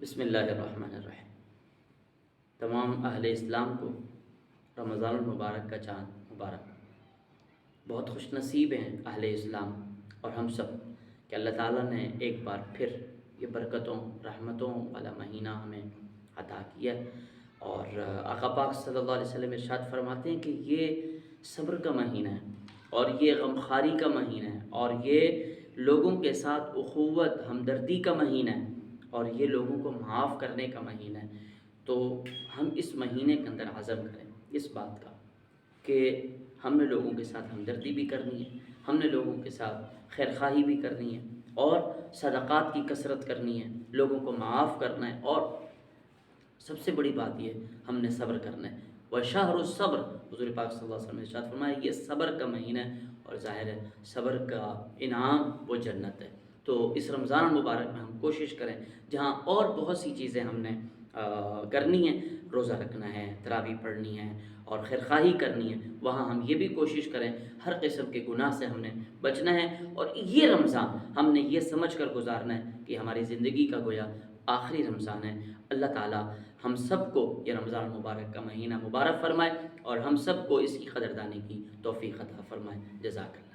بسم اللہ الرحمن الرحیم۔ تمام اہل اسلام کو رمضان المبارک کا چاند مبارک۔ بہت خوش نصیب ہیں اہل اسلام اور ہم سب کہ اللہ تعالیٰ نے ایک بار پھر یہ برکتوں رحمتوں والا مہینہ ہمیں عطا کیا، اور آقا پاک صلی اللہ علیہ وسلم ارشاد فرماتے ہیں کہ یہ صبر کا مہینہ ہے اور یہ غمخواری کا مہینہ ہے اور یہ لوگوں کے ساتھ اخوت ہمدردی کا مہینہ ہے اور یہ لوگوں کو معاف کرنے کا مہینہ ہے۔ تو ہم اس مہینے کے اندر عزم کریں اس بات کا کہ ہم نے لوگوں کے ساتھ ہمدردی بھی کرنی ہے، ہم نے لوگوں کے ساتھ خیر خواہی بھی کرنی ہے اور صدقات کی کثرت کرنی ہے، لوگوں کو معاف کرنا ہے، اور سب سے بڑی بات یہ ہم نے صبر کرنا ہے۔ وَشَهْرُ الصَّبْرِ، حضور پاک صلی اللہ علیہ وسلم نے ارشاد فرمایا یہ صبر کا مہینہ ہے، اور ظاہر ہے صبر کا انعام وہ جنت ہے۔ تو اس رمضان المبارک میں ہم کوشش کریں، جہاں اور بہت سی چیزیں ہم نے کرنی ہیں، روزہ رکھنا ہے، تراویح پڑھنی ہے اور خیر خواہی کرنی ہے، وہاں ہم یہ بھی کوشش کریں ہر قسم کے گناہ سے ہم نے بچنا ہے، اور یہ رمضان ہم نے یہ سمجھ کر گزارنا ہے کہ ہماری زندگی کا گویا آخری رمضان ہے۔ اللہ تعالیٰ ہم سب کو یہ رمضان المبارک کا مہینہ مبارک فرمائے اور ہم سب کو اس کی قدردانی کی توفیق عطا فرمائے۔ جزاک اللہ۔